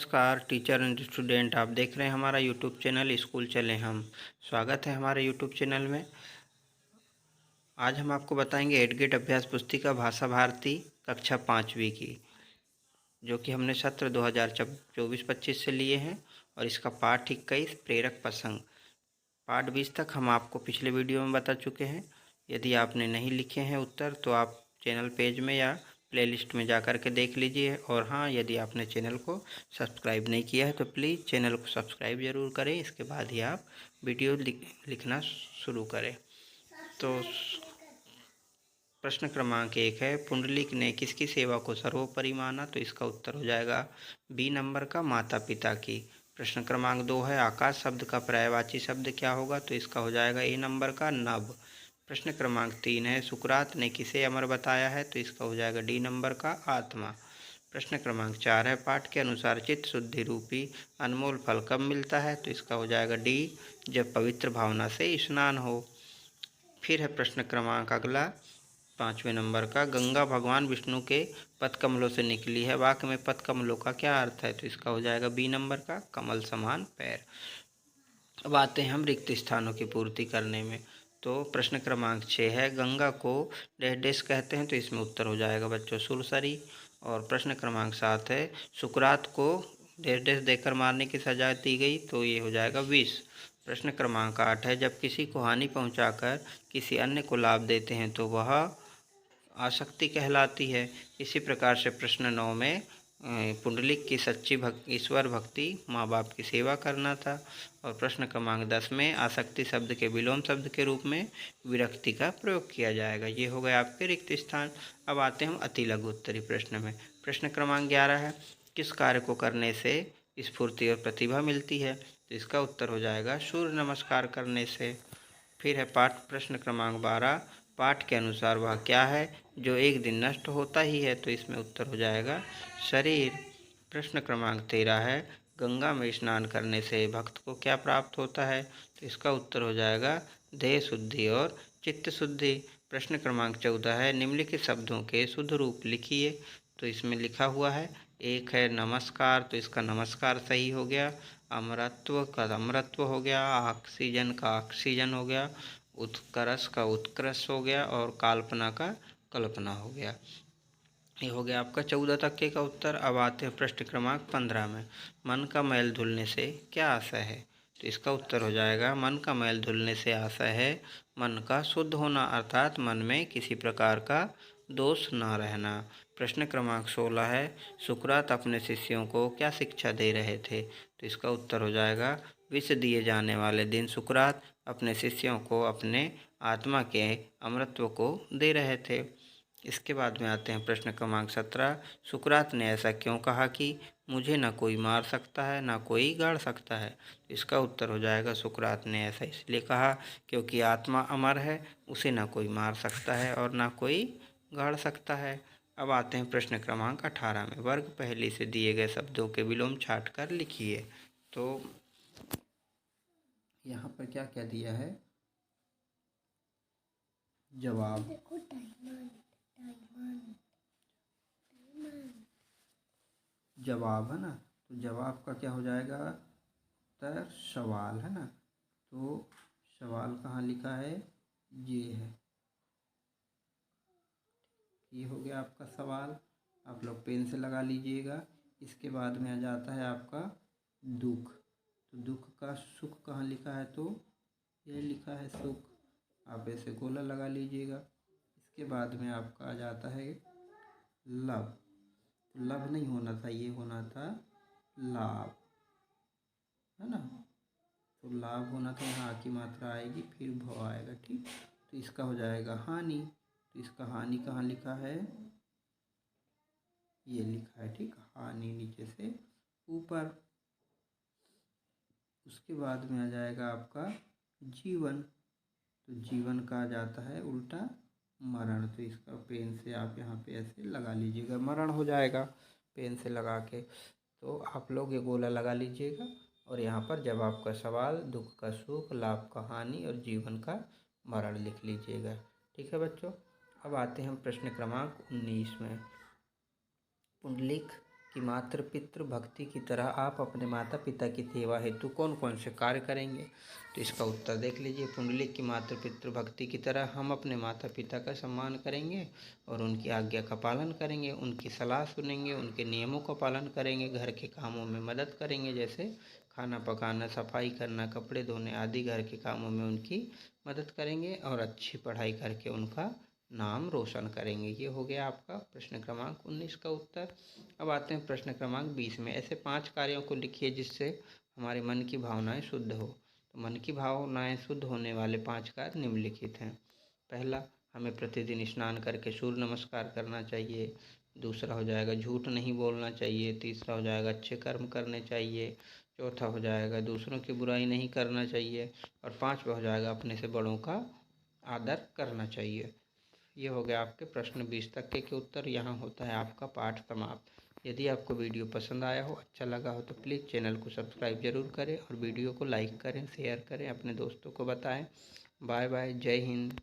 नमस्कार teacher and student, आप देख रहे हैं हमारा यूट्यूब चैनल स्कूल चले हम। स्वागत है हमारे यूट्यूब चैनल में। आज हम आपको बताएंगे एडगेट अभ्यास पुस्तिका भाषा भारती कक्षा 5वीं की, जो कि हमने सत्र 2024-25 से लिए हैं। और इसका पाठ 21 प्रेरक प्रसंग, पाठ 20 तक हम आपको पिछले वीडियो में बता चुके हैं। यदि आपने नहीं लिखे हैं उत्तर तो आप चैनल पेज में या प्लेलिस्ट में जा कर के देख लीजिए। और हाँ, यदि आपने चैनल को सब्सक्राइब नहीं किया है तो प्लीज़ चैनल को सब्सक्राइब ज़रूर करें, इसके बाद ही आप वीडियो लिखना शुरू करें। तो प्रश्न क्रमांक 1 है, पुंडलिक ने किसकी सेवा को सर्वोपरि माना? तो इसका उत्तर हो जाएगा बी नंबर का, माता पिता की। प्रश्न क्रमांक 2 है, आकाश शब्द का पर्यायवाची शब्द क्या होगा? तो इसका हो जाएगा ए नंबर का, नभ। प्रश्न क्रमांक 3 है, सुकरात ने किसे अमर बताया है? तो इसका हो जाएगा डी नंबर का, आत्मा। प्रश्न क्रमांक 4 है, पाठ के अनुसार चित्त शुद्धि रूपी अनमोल फल कब मिलता है? तो इसका हो जाएगा डी, जब पवित्र भावना से स्नान हो। फिर है प्रश्न क्रमांक अगला 5वें नंबर का, गंगा भगवान विष्णु के पद कमलों से निकली है, वाक्य में पद कमलों का क्या अर्थ है? तो इसका हो जाएगा बी नंबर का, कमल समान पैर। अब आते हैं हम रिक्त स्थानों की पूर्ति करने में। तो प्रश्न क्रमांक 6 है, गंगा को डैश डैश कहते हैं? तो इसमें उत्तर हो जाएगा बच्चों सुरसरी। और प्रश्न क्रमांक 7 है, सुकरात को डैश डैश देकर मारने की सजा दी गई? तो ये हो जाएगा विष। प्रश्न क्रमांक 8 है, जब किसी को हानि पहुंचाकर किसी अन्य को लाभ देते हैं तो वह आसक्ति कहलाती है। इसी प्रकार से प्रश्न 9 में पुंडलिक की सच्ची ईश्वर भक्ति माँ बाप की सेवा करना था। और प्रश्न क्रमांक 10 में आसक्ति शब्द के विलोम शब्द के रूप में विरक्ति का प्रयोग किया जाएगा। ये हो गए आपके रिक्त स्थान। अब आते हैं हम अति लघु उत्तरी प्रश्न में। प्रश्न क्रमांक 11 है, किस कार्य को करने से स्फूर्ति और प्रतिभा मिलती है? तो इसका उत्तर हो जाएगा सूर्य नमस्कार करने से। फिर है पाठ प्रश्न क्रमांक 12, पाठ के अनुसार वह क्या है जो एक दिन नष्ट होता ही है? तो इसमें उत्तर हो जाएगा शरीर। प्रश्न क्रमांक 13 है, गंगा में स्नान करने से भक्त को क्या प्राप्त होता है? तो इसका उत्तर हो जाएगा देह शुद्धि और चित्त शुद्धि। प्रश्न क्रमांक 14 है, निम्नलिखित शब्दों के शुद्ध रूप लिखिए। तो इसमें लिखा हुआ है, एक है नमस्कार, तो इसका नमस्कार सही हो गया। अमरत्व का अमरत्व हो गया, ऑक्सीजन का ऑक्सीजन हो गया, उत्कर्ष का उत्कर्ष हो गया, और कल्पना का कल्पना हो गया। ये हो गया आपका 14 तक के का उत्तर। अब आते हैं प्रश्न क्रमांक 15 में, मन का मैल धुलने से क्या आशय है? तो इसका उत्तर हो जाएगा, मन का मैल धुलने से आशय है मन का शुद्ध होना, अर्थात मन में किसी प्रकार का दोष ना रहना। प्रश्न क्रमांक 16 है, सुकरात अपने शिष्यों को क्या शिक्षा दे रहे थे? तो इसका उत्तर हो जाएगा, विष दिए जाने वाले दिन सुकरात अपने शिष्यों को अपने आत्मा के अमृतत्व को दे रहे थे। इसके बाद में आते हैं प्रश्न क्रमांक 17, सुकरात ने ऐसा क्यों कहा कि मुझे ना कोई मार सकता है ना कोई गाड़ सकता है? इसका उत्तर हो जाएगा, सुकरात ने ऐसा इसलिए कहा क्योंकि आत्मा अमर है, उसे ना कोई मार सकता है और ना कोई गाड़ सकता है। अब आते हैं प्रश्न क्रमांक 18 में, वर्ग पहली से दिए गए शब्दों के विलोम छाट कर लिखिए। तो यहाँ पर क्या क्या दिया है? जवाब, जवाब है ना, तो जवाब का क्या हो जाएगा उत्तर? सवाल है ना, तो सवाल कहाँ लिखा है? ये है, ये हो गया आपका सवाल। आप लोग पेन से लगा लीजिएगा। इसके बाद में आ जाता है आपका दुख। तो दुख का सुख कहाँ लिखा है? तो ये लिखा है सुख, आप ऐसे गोला लगा लीजिएगा। इसके बाद में आपका आ जाता है लव। लव नहीं होना था, ये होना था लाभ, है ना। तो लाभ होना था, यहाँ की मात्रा आएगी फिर भ आएगा, ठीक। तो इसका हो जाएगा हानि। तो इसका हानि कहाँ लिखा है? ये लिखा है, ठीक, हानि नीचे से ऊपर। उसके बाद में आ जाएगा आपका जीवन। तो जीवन का आ जाता है उल्टा मरण। तो इसका पेन से आप यहाँ पे ऐसे लगा लीजिएगा, मरण हो जाएगा पेन से लगा के। तो आप लोग ये गोला लगा लीजिएगा और यहाँ पर जवाब का सवाल, दुख का सुख, लाभ का हानि और जीवन का मरण लिख लीजिएगा, ठीक है बच्चों। अब आते हैं हम प्रश्न क्रमांक 19 में, पुंडलिक कि मातृ पितृ भक्ति की तरह आप अपने माता पिता की सेवा हेतु कौन कौन से कार्य करेंगे? तो इसका उत्तर देख लीजिए। पुंडलिक की मातृ पितृ भक्ति की तरह हम अपने माता पिता का सम्मान करेंगे और उनकी आज्ञा का पालन करेंगे, उनकी सलाह सुनेंगे, उनके नियमों का पालन करेंगे, घर के कामों में मदद करेंगे, जैसे खाना पकाना, सफाई करना, कपड़े धोने आदि घर के कामों में उनकी मदद करेंगे और अच्छी पढ़ाई करके उनका नाम रोशन करेंगे। ये हो गया आपका प्रश्न क्रमांक 19 का उत्तर। अब आते हैं प्रश्न क्रमांक 20 में। ऐसे 5 कार्यों को लिखिए जिससे हमारे मन की भावनाएं शुद्ध हो। तो मन की भावनाएं शुद्ध होने वाले 5 कार्य निम्नलिखित हैं। पहला, हमें प्रतिदिन स्नान करके सूर्य नमस्कार करना चाहिए। दूसरा हो जाएगा झूठ नहीं बोलना चाहिए। तीसरा हो जाएगा अच्छे कर्म करने चाहिए। चौथा हो जाएगा दूसरों की बुराई नहीं करना चाहिए। और 5वां हो जाएगा अपने से बड़ों का आदर करना चाहिए। ये हो गया आपके प्रश्न 20 तक के उत्तर। यहाँ होता है आपका पाठ समाप्त। यदि आपको वीडियो पसंद आया हो, अच्छा लगा हो तो प्लीज़ चैनल को सब्सक्राइब जरूर करें और वीडियो को लाइक करें, शेयर करें, अपने दोस्तों को बताएं। बाय बाय, जय हिंद।